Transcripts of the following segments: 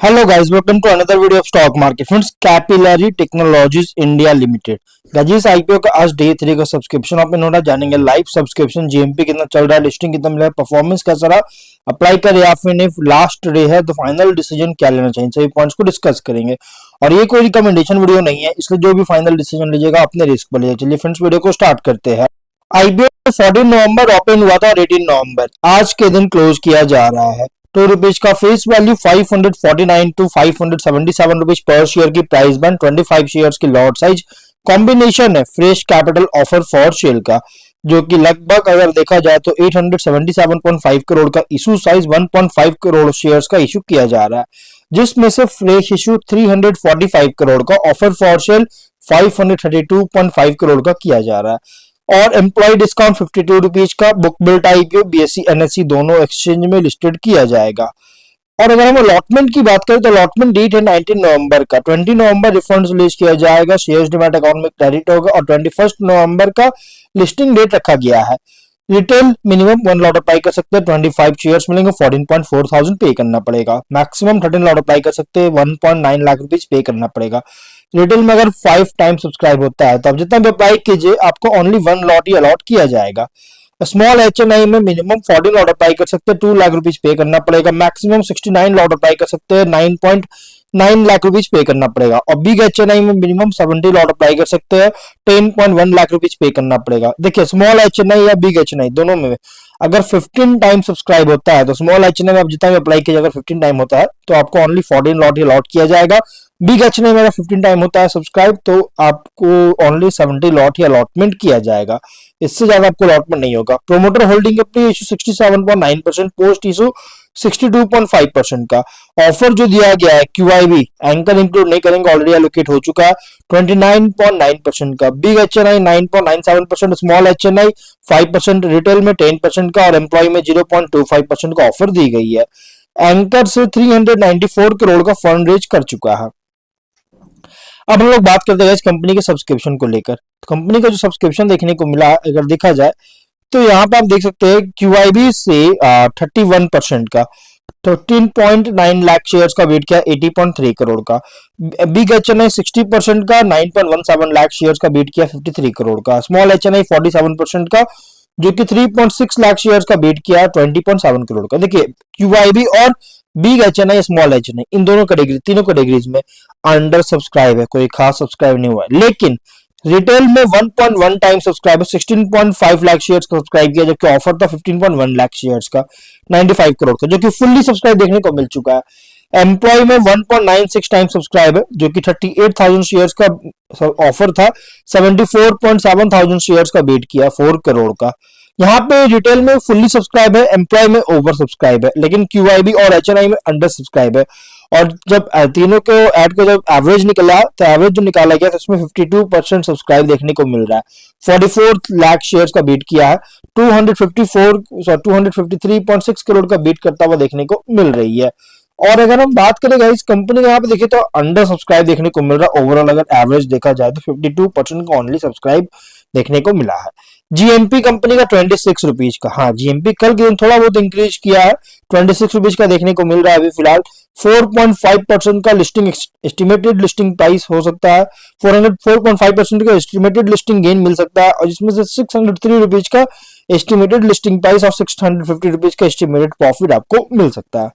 Hello guys, welcome to another video of stock market. Friends, capillary technologies India limited guys IPO का आज day 3 का subscription open हो रहा है। जानेंगे लाइव सब्सक्रिप्शन जीएमपी कितना चल रहा है, लिस्टिंग कितना मिला है, परफॉर्मेंस कैसा रहा, अप्लाई कर या फिर नहीं, लास्ट डे है तो फाइनल डिसीजन क्या लेना चाहिए, सभी पॉइंट्स को डिस्कस करेंगे। और ये कोई रिकमेंडेशन वीडियो नहीं है, इसलिए जो भी फाइनल डिसीजन लीजिएगा अपने रिस्क पर लीजिए। चलिए फ्रेंड्स वीडियो को स्टार्ट करते हैं। आईपीओ 14 नवंबर ओपन हुआ था और 18 नवंबर आज के दिन क्लोज किया जा रहा है। ₹2 का फेस वैल्यू 549 टू 577 रुपीज पर शेयर की प्राइस बैंड, 25 शेयर्स की लॉट साइज, कॉम्बिनेशन है fresh capital offer for sale का, जो कि लगभग अगर देखा जाए तो 877.5 करोड़ का इशू साइज, 1.5 करोड़ शेयर्स का इशू किया जा रहा है, जिसमें से फ्रेश इशू 345 करोड़ का, ऑफर फॉर सेल 532.5 करोड़ का किया जा रहा है। और एम्प्लॉय डिस्काउंट 52 रुपीज का, book built IPO BSc NSC दोनों एक्सचेंज में लिस्टेड किया जाएगा। और अगर हम अलॉटमेंट की बात करें तो अलॉटमेंट डेट है 19 नवंबर का, 20 नवंबर रिफंड रिलीज किया जाएगा, शेयर्स डिमैट अकाउंट में क्रेडिट होगा और 21 नवंबर का लिस्टिंग डेट रखा गया है। रिटेल मिनिमम 1 लॉट अप्लाई कर सकते हैं, 25 शेयर्स मिलेंगे, 14.4 थाउजेंड पे करना पड़ेगा। मैक्सिमम 13 लॉट अप्लाई कर सकते हैं, 1.9 लाख रुपीज पे करना पड़ेगा। रिटेल में अगर 5 टाइम सब्सक्राइब होता है तो आप जितना भी अप्लाई कीजिए आपको ओनली 1 लॉट ही अलॉट किया जाएगा। स्मॉल एचएनआई में मिनिमम 14 लॉट अप्लाई कर सकते हैं, 2 लाख रुपीज पे करना पड़ेगा। मैक्सिमम 69 लॉट अप्लाई कर सकते हैं, 9.9 लाख रुपीज पे करना पड़ेगा। और बिग एचएनआई में मिनिमम 70 लॉट अप्लाई कर सकते हैं, 10.1 लाख रुपीज पे करना पड़ेगा। देखिए स्मॉल एचएनआई या बिग एचएनआई दोनों में अगर 15 टाइम सब्सक्राइब होता है तो स्मॉल एचएनआई में आप जितना भी अप्लाई कीजिए अगर 15 टाइम होता है तो आपको ओनली 14 लॉट ही अलॉट किया जाएगा। बिग एचएनआई में अगर 15 टाइम होता है सब्सक्राइब तो आपको ओनली 70 लॉट ही अलॉटमेंट किया जाएगा, इससे ज्यादा आपको अलॉटमेंट नहीं होगा। प्रोमोटर होल्डिंग अपनी इशू 67.9%, पोस्ट इशू 62.5% का। ऑफर जो दिया गया है क्यूआईबी एंकर इंक्लूड नहीं करेंगे, ऑलरेडी एलोकेट हो चुका है, 29.9% का। Big HNI 9.97%, small HNI 5%, retail में 10% का और एम्प्लॉय में 0.25% का ऑफर दी गई है। एंकर से 394 करोड़ का फंड रेज कर चुका है। अब हम लोग बात करते हैं इस कंपनी के सब्सक्रिप्शन को लेकर। कंपनी का जो सब्सक्रिप्शन देखने को मिला अगर देखा जाए तो यहाँ पे आप देख सकते हैं क्यूआईबी से 31% का 13.9 लाख शेयर्स का वेट किया, 80.3 करोड़ का। बिग एचएनआई 60% का 9.17 लाख शेयर्स का वेट किया, 53 करोड़ का। स्मॉल एचएनआई 47% का जो कि 3.6 लाख शेयर्स का वेट किया, 20.7 करोड़ का। देखिए क्यूआईबी और बिग एचएनआई स्मॉल एचएनआई इन दोनों कैटेगरी तीनों कैटेगरीज में अंडर सब्सक्राइब है, कोई खास सब्सक्राइब नहीं हुआ है। लेकिन रिटेल में 1.1 टाइम सब्सक्राइब 16.5 लाख शेयर्स का सब्सक्राइब किया, जबकि ऑफर था 15.1 लाख शेयर्स का 95 करोड़ का, जो कि फुल्ली सब्सक्राइब देखने को मिल चुका है। एम्प्लॉय में 1.96 टाइम सब्सक्राइब है, जो कि 38,000 शेयर्स का ऑफर था, 74.7 थाउजेंड शेयर्स का वेट किया, 4 करोड़ का। यहाँ पे रिटेल में फुल्ली सब्सक्राइब है, एम्प्लॉय में ओवर सब्सक्राइब है, लेकिन क्यूआईबी और एचएनआई में अंडर सब्सक्राइब है। और जब तीनों को ऐड को जब एवरेज निकला तो एवरेज जो निकाला गया तो उसमें 52% सब्सक्राइब देखने को मिल रहा है, 44 लाख शेयर्स का बीट किया है, 253.6 करोड़ का बीट करता हुआ देखने को मिल रही है। और अगर हम बात करें इस कंपनी का यहाँ पे देखिए तो अंडर सब्सक्राइब देखने को मिल रहा है। ओवरऑल अगर एवरेज देखा जाए तो 52% का ओनली सब्सक्राइब देखने को मिला है। जीएमपी कंपनी का 26 रुपीज का, हाँ जीएमपी कल के दिन थोड़ा बहुत इंक्रीज किया है, 26 रुपीज का देखने को मिल रहा है अभी फिलहाल। 4.5% का लिस्टिंग एस्टिमेटेड लिस्टिंग प्राइस हो सकता है, 4.5% का एस्टिमेटेड लिस्टिंग गेन मिल सकता है, और जिसमें से 603 रुपीज का एस्टिमेटेड लिस्टिंग प्राइस और 650 रुपीज का एस्टिमेटेड प्रॉफिट आपको मिल सकता है।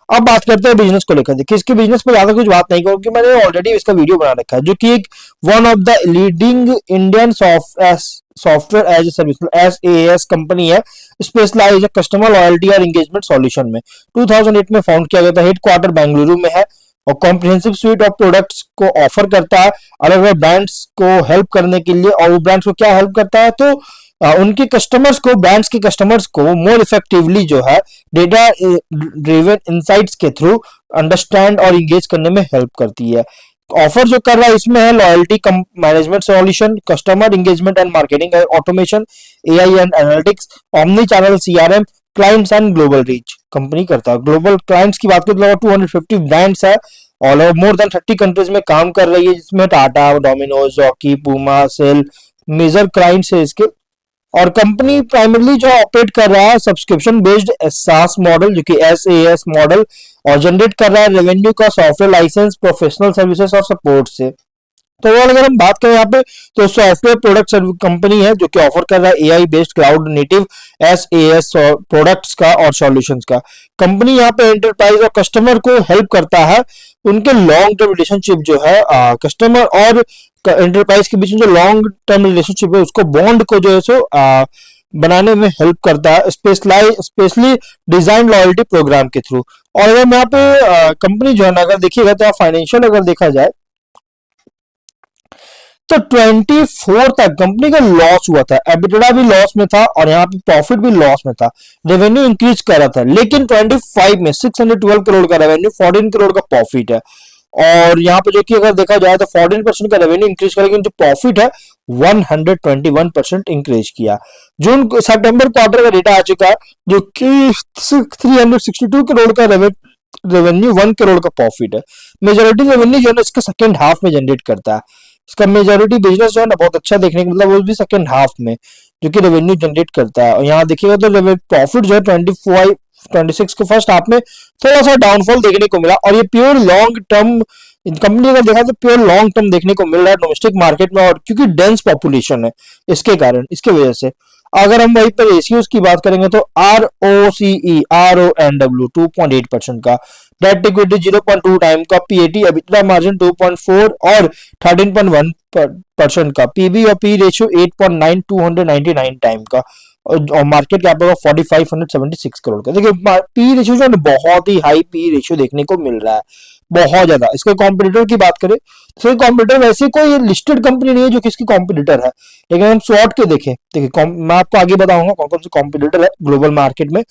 अब बात करते हैं बिजनेस को लेकर। देखिए इसके बिजनेस पर ज्यादा कुछ बात नहीं करूंगी, मैंने ऑलरेडी इसका वीडियो बना रखा है, जो कि एक one of the leading Indian software as a service SaaS company है, स्पेशलाइज कस्टमर लॉयल्टी और एंगेजमेंट सॉल्यूशन में। 2008 में फाउंड किया गया था, हेडक्वार्टर बेंगलुरु में है और कॉम्प्रिहेंसिव स्वीट ऑफ प्रोडक्ट्स को ऑफर करता है अलग अलग ब्रांड्स को हेल्प करने के लिए। और वो ब्रांड्स को क्या हेल्प करता है तो उनके कस्टमर्स को, ब्रांड्स के कस्टमर्स को मोर इफेक्टिवली जो है डेटा ड्रिवन इनसाइट्स के थ्रू अंडरस्टैंड और इंगेज करने में हेल्प करती है। ऑफर जो कर रहा है इसमें है loyalty management solution, customer engagement and marketing automation, AI and analytics, omni channel CRM, clients and global reach company करता है। ग्लोबल क्लाइंट्स की बात करें तो 250 ब्रांड्स है और मोर देन 30 कंट्रीज में काम कर रही है, जिसमें Tata, Domino's, Jockey, Puma, SAIL major clients है इसके। और कंपनी प्राइमरली जो ऑपरेट कर रहा है सब्सक्रिप्शन बेस्ड SaaS मॉडल, जो कि SaaS मॉडल, और जनरेट कर रहा है रेवेन्यू का सॉफ्टवेयर लाइसेंस, प्रोफेशनल सर्विसेज और सपोर्ट से। तो ओवरऑल अगर हम बात करें यहाँ पे, तो सॉफ्टवेयर प्रोडक्ट कंपनी है जो कि ऑफर कर रहा है AI based cloud native SaaS products का और सॉल्यूशंस का। कंपनी यहाँ पे एंटरप्राइज और कस्टमर को हेल्प करता है उनके लॉन्ग टर्म रिलेशनशिप जो है कस्टमर और एंटरप्राइज के बीच में जो लॉन्ग टर्म रिलेशनशिप है उसको बॉन्ड को जो है सो बनाने में हेल्प करता है, स्पेशली डिजाइन लॉयल्टी प्रोग्राम के थ्रू। और अगर यहाँ पे कंपनी जो है ना अगर देखिएगा तो फाइनेंशियल अगर देखा जाए तो 24 तक कंपनी का लॉस हुआ था, एबिटडा भी लॉस में था और यहाँ पे प्रॉफिट भी लॉस में था, रेवेन्यू इंक्रीज कर रहा था, लेकिन 25 में 612 करोड़ का रेवेन्यू, 14 करोड़ का प्रॉफिट है। और यहाँ पे जो कि अगर देखा जाए तो 14% का रेवेन्यू इंक्रीज किया, लेकिन जो प्रॉफिट है 121% इंक्रीज किया। जून सितंबर क्वार्टर का डेटा आ चुका है जो कि 362 करोड़ का रेवेन्यू, 1 करोड़ का प्रॉफिट है। मेजोरिटी रेवेन्यू जो है ना इसका सेकेंड हाफ में जनरेट करता है, इसका मेजोरिटी बिजनेस जो है ना बहुत अच्छा देखने को मतलब वो भी सेकेंड हाफ में जो कि रेवेन्यू जनरेट करता है। और यहाँ देखिएगा तो प्रॉफिट जो है 26 के फर्स्ट हाफ में थोड़ा सा डाउनफॉल देखने को मिला, और ये प्योर लॉन्ग टर्म कंपनी का देखा तो प्योर लॉन्ग टर्म देखने को मिल रहा है डोमेस्टिक मार्केट में, और क्योंकि डेंस पॉपुलेशन है इसके कारण, इसके वजह से। अगर हम वहीं पर रेशियोज की बात करेंगे तो RONW 2.8% का, डेट इक्विटी 0.2 टाइम का, PAT EBITDA मार्जिन 2.4 और 13.1% का, PB और P रेशियो 8.9 299 टाइम का, और मार्केट कैप होगा 4576 करोड़ का। देखिए पी रेशियो जो है बहुत ही हाई पी रेशियो देखने को मिल रहा है, बहुत ज्यादा। इसके कॉम्पिटिटर की बात करें तो कॉम्पिटिटर वैसे कोई लिस्टेड कंपनी नहीं है जो किसकी कॉम्पिटिटर है, लेकिन हम शॉर्ट के देखें, देखिए मैं आपको आगे बताऊंगा कौन कौन से कॉम्पिटिटर है ग्लोबल मार्केट में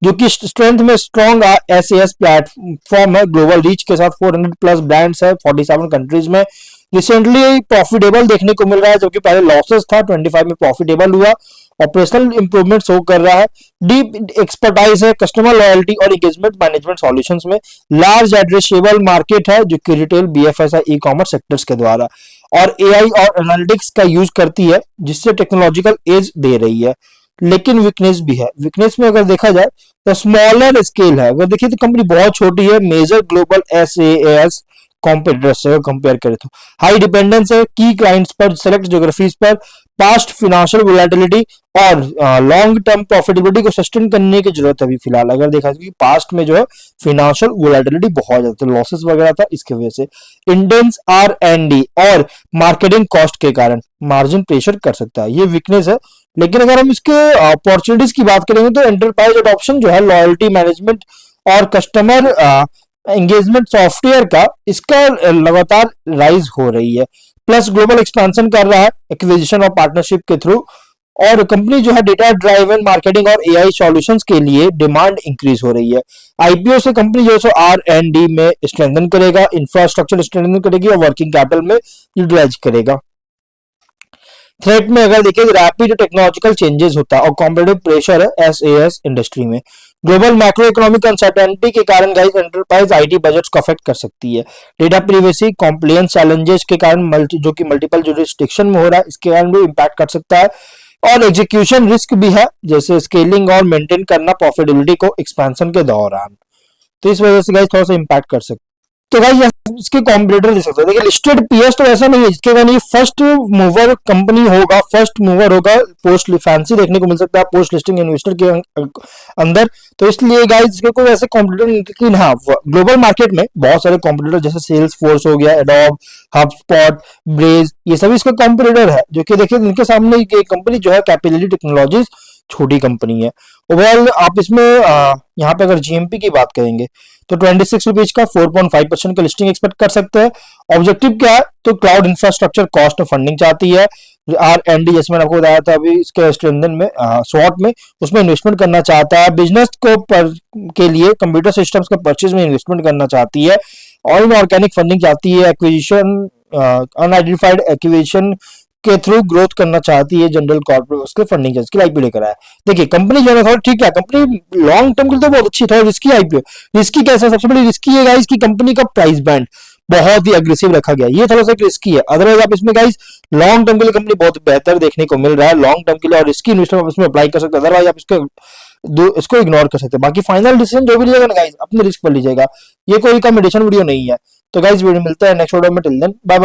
जो कि स्ट्रेंथ में स्ट्रॉन्ग SaaS प्लेटफॉर्म है, ग्लोबल रीच के साथ 400 प्लस ब्रांड्स है 47 कंट्रीज में, रिसेंटली प्रॉफिटेबल देखने को मिल रहा है, जबकि पहले लॉसेस था, 25 में प्रॉफिटेबल हुआ, ऑपरेशनल इंप्रूवमेंट शो कर रहा है, डीप एक्सपर्टाइज है कस्टमर लॉयल्टी और एंगेजमेंट मैनेजमेंट सॉल्यूशंस में, लार्ज एड्रेसेबल मार्केट है जो कि retail BFSI e commerce sectors के द्वारा, और AI और एनालिटिक्स का यूज करती है जिससे टेक्नोलॉजिकल एज दे रही है। लेकिन वीकनेस भी है, वीकनेस में अगर देखा जाए तो स्मॉलर स्केल है, अगर देखिए तो कंपनी बहुत छोटी है मेजर ग्लोबल SaaS कॉम्पिटिटर्स से कंपेयर करें तो, हाई डिपेंडेंस है की क्लाइंट्स पर, सेलेक्ट ज्योग्राफीज पर, पास्ट फाइनेंशियल वोलेटिलिटी और लॉन्ग टर्म प्रॉफिटेबिलिटी को सस्टेन करने की जरूरत है अभी फिलहाल। अगर देखा जाए पास्ट में जो है फाइनेंशियल वोलेटिलिटी बहुत ज्यादा था, लॉसेस वगैरह था, इसके वजह से इंटेंस R&D और मार्केटिंग कॉस्ट के कारण मार्जिन प्रेशर कर सकता है, ये वीकनेस है। लेकिन अगर हम इसके अपॉर्चुनिटीज की बात करेंगे तो एंटरप्राइज एडॉप्शन जो है लॉयल्टी मैनेजमेंट और कस्टमर एंगेजमेंट सॉफ्टवेयर का, इसका लगातार राइज हो रही है, प्लस ग्लोबल एक्सपेंशन कर रहा है एक्विजिशन और पार्टनरशिप के थ्रू, और कंपनी जो है डेटा ड्राइवन मार्केटिंग और AI सॉल्यूशंस के लिए डिमांड इंक्रीज हो रही है। IPO से कंपनी जो है R&D में स्ट्रेंथन करेगा, इंफ्रास्ट्रक्चर स्ट्रेंथन करेगी और वर्किंग कैपिटल में यूटिलाइज करेगा। थ्रेट में अगर देखिए रैपिड टेक्नोलॉजिकल चेंजेस होता है और कॉम्पिटिटिव प्रेशर है SaaS इंडस्ट्री में, ग्लोबल मैक्रो इकोनॉमिक अनसर्टेनिटी के कारण गाइस एंटरप्राइज IT बजट्स को अफेक्ट कर सकती है, डेटा प्रिवेसी कॉम्प्लायंस चैलेंजेस के कारण जो कि मल्टीपल जुरिस्डिक्शन में हो रहा है, इसके कारण भी इम्पैक्ट कर सकता है, और एग्जीक्यूशन रिस्क भी है जैसे स्केलिंग और मेंटेन करना प्रॉफिटेबिलिटी को एक्सपेंशन के दौरान, तो इस वजह से गाइस थोड़ा सा इम्पैक्ट कर सकते। तो गाइस इसके कॉम्पिटिटर देख सकते हो, देखिए लिस्टेड पीएस तो ऐसा नहीं है जिसके कारण ये फर्स्ट मूवर कंपनी होगा, फर्स्ट मूवर होगा, पोस्ट फैंसी देखने को मिल सकता है पोस्ट लिस्टिंग इन्वेस्टर के अंदर, तो इसलिए गाइस इसके कोई ऐसे कॉम्पिटिटर नहीं, लेकिन हाँ ग्लोबल मार्केट में बहुत सारे कॉम्पिटिटर जैसे सेल्स फोर्स हो गया, एडोब, हबस्पॉट, ब्रेज, ये सभी इसके कॉम्पिटिटर है जो कि देखिए इनके सामने ये कंपनी जो है कैपिलरी टेक्नोलॉजीज छोटी कंपनी है। ओवरऑल आप इसमें यहाँ पे अगर GMP की बात करेंगे तो 26 रुपीज का 4.5% का लिस्टिंग एक्सपेक्ट कर सकते हैं। ऑब्जेक्टिव क्या है तो क्लाउड इंफ्रास्ट्रक्चर कॉस्ट में फंडिंग चाहती है, R&D जैसे मैंने आपको बताया था अभी इसके स्ट्रेंथन में शॉर्ट में उसमें इन्वेस्टमेंट करना चाहता है, बिजनेस को के लिए कंप्यूटर सिस्टम्स का परचेज में इन्वेस्टमेंट करना चाहती है, और इनऑर्गेनिक फंडिंग चाहती है, एक्विजिशन अनआइडेंटिफाइड एक्विजिशन के थ्रू ग्रोथ करना चाहती है, जनरल कॉर्पोरेट उसके फंडिंग चाहिए, इसके लिए IPO लेकर आया। देखिए कंपनी जो है थोड़ा ठीक है, कंपनी लॉन्ग टर्म के लिए तो बहुत अच्छी, थोड़ा रिस्की IPO। रिस्की कैसे, सबसे बड़ी रिस्की है गाइस कि कंपनी का प्राइस बैंड बहुत ही अग्रेसिव रखा गया, ये थोड़ा सा रिस्की है। अदरवाइज आप इसमें गाइस लॉन्ग टर्म के लिए कंपनी बहुत बेहतर देखने को मिल रहा है लॉन्ग टर्म के लिए, और रिस्की इन्वेस्टमेंट आप इसमें अप्लाई कर सकते हैं। अदरवाइज आप इसको इग्नोर कर सकते हैं। बाकी फाइनल डिसीजन जो भी लीजिएगा ना गाइस, अपने रिस्क पर लीजिएगा, ये कोई रिकमेंडेशन वीडियो नहीं है। तो गाइस वीडियो मिलता है नेक्स्ट वीडियो में, टिल देन बाय बाय।